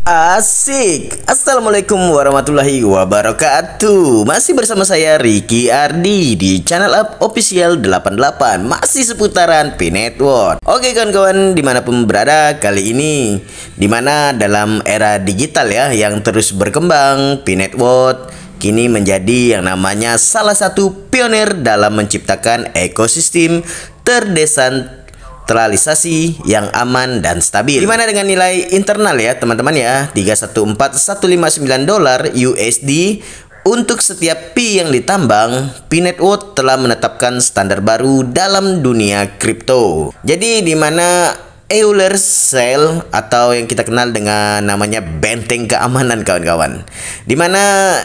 Asik. Assalamualaikum warahmatullahi wabarakatuh. Masih bersama saya Ricky Ardi di channel Up Official 88. Masih seputaran P-Network. Oke kawan-kawan, dimanapun berada kali ini, dimana dalam era digital ya yang terus berkembang, P-Network kini menjadi yang namanya salah satu pionir dalam menciptakan ekosistem terdesentralisasi yang aman dan stabil. Dimana dengan nilai internal ya teman-teman ya, $314.159 USD untuk setiap Pi yang ditambang. P-Network telah menetapkan standar baru dalam dunia kripto. Jadi dimana Euler Shell atau yang kita kenal dengan namanya benteng keamanan kawan-kawan. Dimana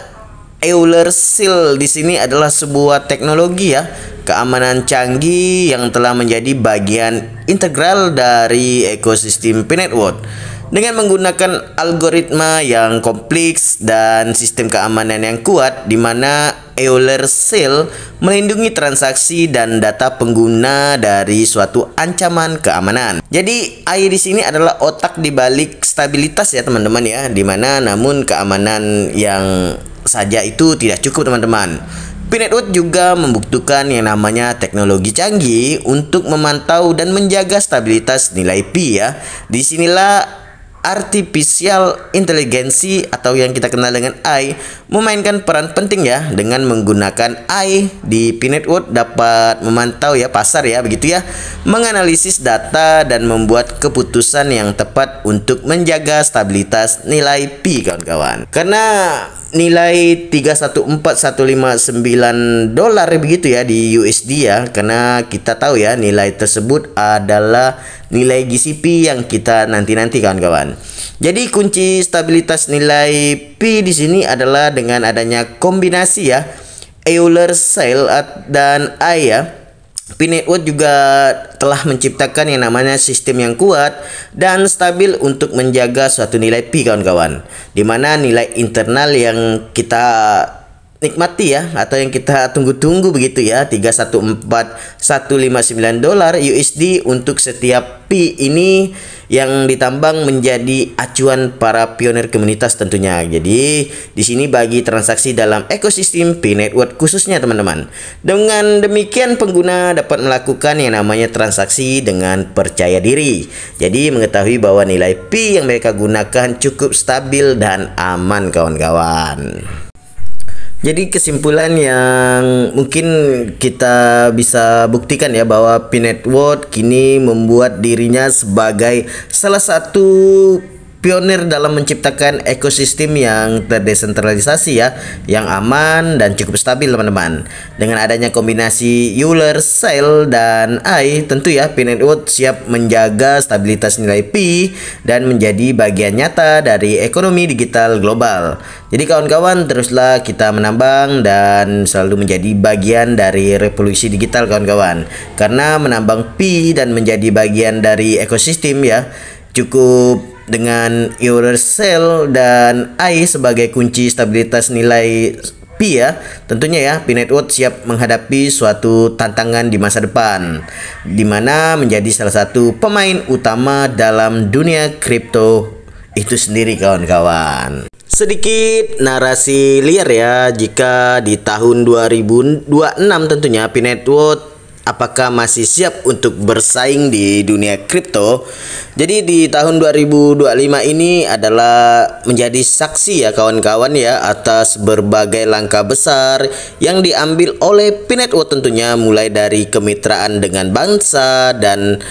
Euler Shell di sini adalah sebuah teknologi ya keamanan canggih yang telah menjadi bagian integral dari ekosistem P-Network dengan menggunakan algoritma yang kompleks dan sistem keamanan yang kuat, di mana Euler Shell melindungi transaksi dan data pengguna dari suatu ancaman keamanan. Jadi AI di sini adalah otak di balik stabilitas ya teman-teman ya, di mana namun keamanan yang saja itu tidak cukup teman-teman. P-Network juga membutuhkan yang namanya teknologi canggih untuk memantau dan menjaga stabilitas nilai Pi ya. Disinilah artificial intelligence atau yang kita kenal dengan AI memainkan peran penting ya. Dengan menggunakan AI di P-Network dapat memantau ya pasar ya begitu ya, menganalisis data dan membuat keputusan yang tepat untuk menjaga stabilitas nilai Pi kawan-kawan. Karena nilai $314.159 begitu ya di USD ya, karena kita tahu ya nilai tersebut adalah nilai GCP yang kita nanti kawan-kawan. Jadi kunci stabilitas nilai Pi di sini adalah dengan adanya kombinasi ya Euler Shell dan AI ya. P-Network juga telah menciptakan yang namanya sistem yang kuat dan stabil untuk menjaga suatu nilai Pi kawan-kawan, dimana nilai internal yang kita nikmati ya atau yang kita tunggu-tunggu begitu ya, $314.159 USD untuk setiap Pi ini yang ditambang menjadi acuan para pionir komunitas tentunya. Jadi di sini bagi transaksi dalam ekosistem P-Network khususnya teman-teman. Dengan demikian pengguna dapat melakukan yang namanya transaksi dengan percaya diri. Jadi mengetahui bahwa nilai Pi yang mereka gunakan cukup stabil dan aman kawan-kawan. Jadi kesimpulan yang mungkin kita bisa buktikan ya bahwa P-Network kini membuat dirinya sebagai salah satu pionir dalam menciptakan ekosistem yang terdesentralisasi ya, yang aman dan cukup stabil teman-teman. Dengan adanya kombinasi Euler Shell dan AI, tentu ya P-Network siap menjaga stabilitas nilai Pi dan menjadi bagian nyata dari ekonomi digital global. Jadi kawan-kawan, teruslah kita menambang dan selalu menjadi bagian dari revolusi digital kawan-kawan. Karena menambang Pi dan menjadi bagian dari ekosistem ya, cukup dengan Euler Shell dan AI sebagai kunci stabilitas nilai Pi ya, tentunya ya P-Network siap menghadapi suatu tantangan di masa depan, dimana menjadi salah satu pemain utama dalam dunia kripto itu sendiri kawan-kawan. Sedikit narasi liar ya, jika di tahun 2026 tentunya P-Network apakah masih siap untuk bersaing di dunia kripto. Jadi di tahun 2025 ini adalah menjadi saksi ya kawan-kawan ya atas berbagai langkah besar yang diambil oleh P-Network tentunya, mulai dari kemitraan dengan bangsa dan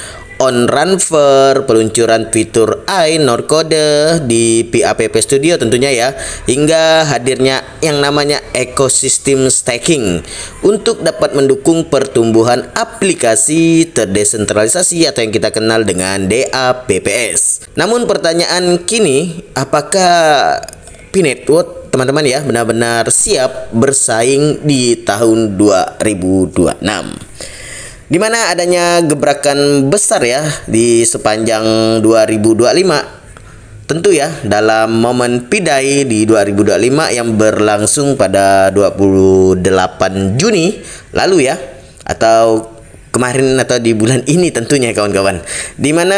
on-ramper, peluncuran fitur AI Norcode di PAPP Studio tentunya ya, hingga hadirnya yang namanya ekosistem staking untuk dapat mendukung pertumbuhan aplikasi terdesentralisasi atau yang kita kenal dengan DApps. Namun pertanyaan kini, apakah P-Network teman-teman ya benar-benar siap bersaing di tahun 2026? Di mana adanya gebrakan besar ya di sepanjang 2025. Tentu ya dalam momen P-Day di 2025 yang berlangsung pada 28 Juni lalu ya, atau kemarin atau di bulan ini tentunya kawan-kawan, di mana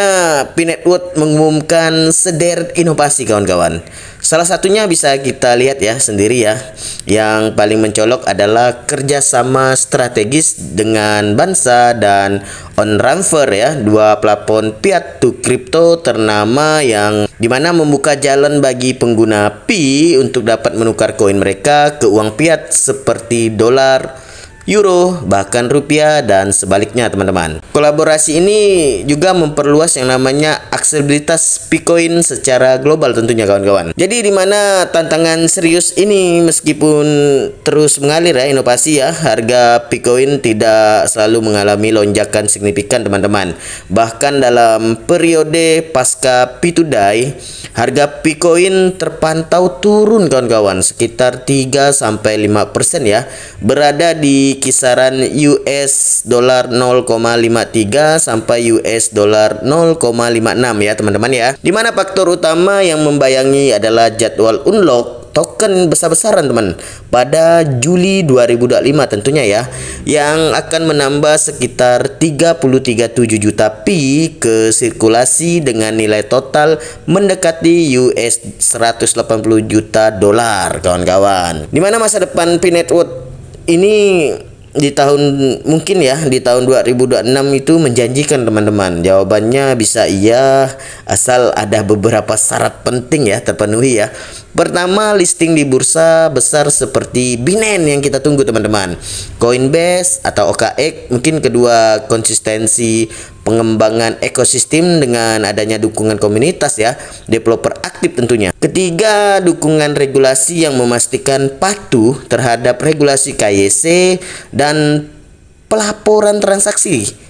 Pi Network mengumumkan sederet inovasi kawan-kawan. Salah satunya bisa kita lihat ya sendiri ya. Yang paling mencolok adalah kerjasama strategis dengan Bansa dan OnRamper ya, dua platform fiat to crypto ternama yang dimana membuka jalan bagi pengguna Pi untuk dapat menukar koin mereka ke uang fiat seperti dolar, euro, bahkan rupiah dan sebaliknya teman-teman. Kolaborasi ini juga memperluas yang namanya aksesibilitas Picoin secara global tentunya kawan-kawan. Jadi di mana tantangan serius ini meskipun terus mengalir ya inovasi ya, harga Picoin tidak selalu mengalami lonjakan signifikan teman-teman. Bahkan dalam periode pasca P2DAI, harga Picoin terpantau turun kawan-kawan sekitar 3-5% ya, berada di kisaran US dollar 0,53 sampai US dollar 0,56 ya teman-teman ya. Dimana faktor utama yang membayangi adalah jadwal unlock token besar-besaran teman pada Juli 2025 tentunya ya, yang akan menambah sekitar 33,7 juta Pi ke sirkulasi dengan nilai total mendekati US 180 juta dolar kawan-kawan. Dimana masa depan Pi Network ini di tahun mungkin ya di tahun 2026 itu menjanjikan teman-teman. Jawabannya bisa iya asal ada beberapa syarat penting ya terpenuhi ya. Pertama, listing di bursa besar seperti Binance yang kita tunggu teman-teman, Coinbase atau OKX. Mungkin kedua, konsistensi pengembangan ekosistem dengan adanya dukungan komunitas ya, developer aktif tentunya. Ketiga, dukungan regulasi yang memastikan patuh terhadap regulasi KYC dan pelaporan transaksi.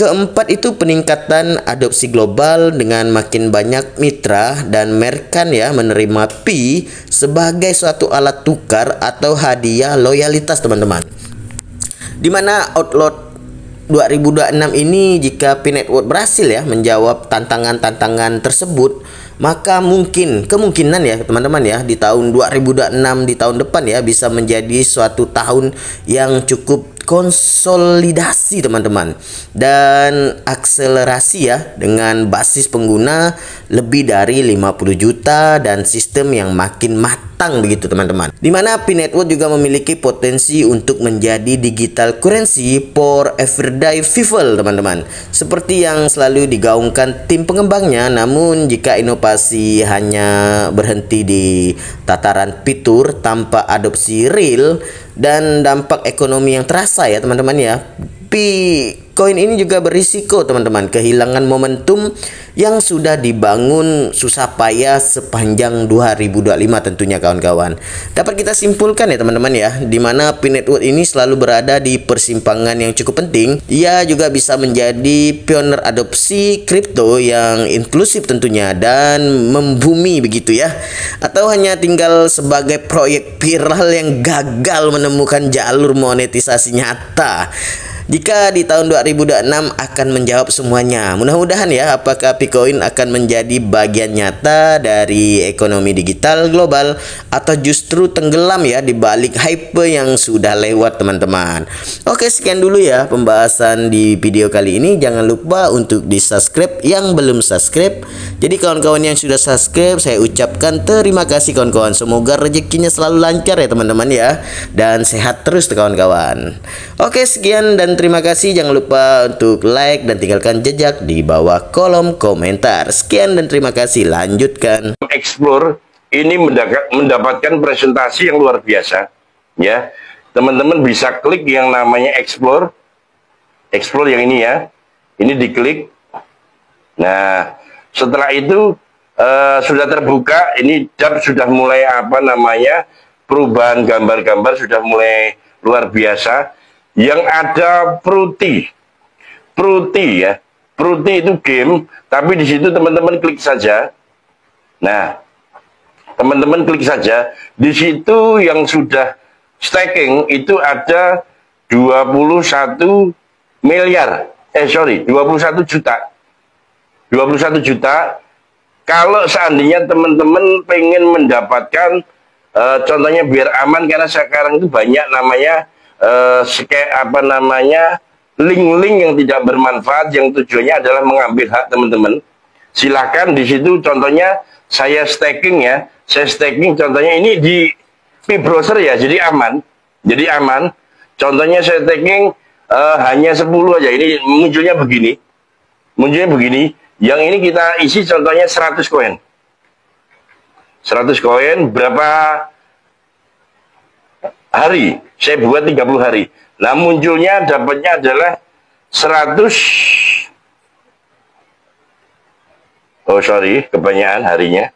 Keempat itu peningkatan adopsi global dengan makin banyak mitra dan merchant ya menerima Pi sebagai suatu alat tukar atau hadiah loyalitas teman-teman. Dimana outlook 2026 ini jika Pi Network berhasil ya menjawab tantangan-tantangan tersebut, maka kemungkinan ya teman-teman ya di tahun 2026 di tahun depan ya bisa menjadi suatu tahun yang cukup konsolidasi teman-teman dan akselerasi ya dengan basis pengguna lebih dari 50 juta dan sistem yang makin matang begitu teman-teman. Dimana Pi Network juga memiliki potensi untuk menjadi digital currency for everyday people teman-teman, seperti yang selalu digaungkan tim pengembangnya. Namun jika inovasi hanya berhenti di tataran fitur tanpa adopsi real dan dampak ekonomi yang terasa ya teman-teman ya, Bitcoin ini juga berisiko teman-teman kehilangan momentum yang sudah dibangun susah payah sepanjang 2025 tentunya kawan-kawan. Dapat kita simpulkan ya teman-teman ya, dimana Pi Network ini selalu berada di persimpangan yang cukup penting. Ia juga bisa menjadi pioner adopsi kripto yang inklusif tentunya dan membumi begitu ya, atau hanya tinggal sebagai proyek viral yang gagal menemukan jalur monetisasi nyata. Jika di tahun 2026 akan menjawab semuanya. Mudah-mudahan ya, apakah Picoin akan menjadi bagian nyata dari ekonomi digital global atau justru tenggelam ya di balik hype yang sudah lewat teman-teman. Oke, sekian dulu ya pembahasan di video kali ini. Jangan lupa untuk di-subscribe yang belum subscribe. Jadi kawan-kawan yang sudah subscribe, saya ucapkan terima kasih kawan-kawan. Semoga rezekinya selalu lancar ya teman-teman ya, dan sehat terus kawan-kawan. Oke, sekian dan terima kasih. Jangan lupa untuk like dan tinggalkan jejak di bawah kolom komentar. Sekian dan terima kasih. Lanjutkan. Explore ini mendapatkan presentasi yang luar biasa ya. Teman-teman bisa klik yang namanya Explore yang ini ya. Ini diklik. Nah, setelah itu sudah terbuka. Ini sudah mulai perubahan gambar-gambar sudah mulai luar biasa. Yang ada Fruity ya. Fruity itu game, tapi di situ teman-teman klik saja. Nah, teman-teman klik saja. Di situ yang sudah staking itu ada 21 miliar. 21 juta. 21 juta. Kalau seandainya teman-teman pengen mendapatkan contohnya biar aman, karena sekarang itu banyak namanya link-link yang tidak bermanfaat yang tujuannya adalah mengambil hak teman-teman. Silakan di situ contohnya saya staking ya. Saya staking contohnya ini di browser ya, jadi aman. Jadi aman. Contohnya saya staking hanya 10 aja. Ini munculnya begini. Munculnya begini. Yang ini kita isi contohnya 100 koin. 100 koin berapa hari? Saya buat 30 hari. Nah, munculnya dapatnya adalah 100. Oh, sorry, kebanyakan harinya.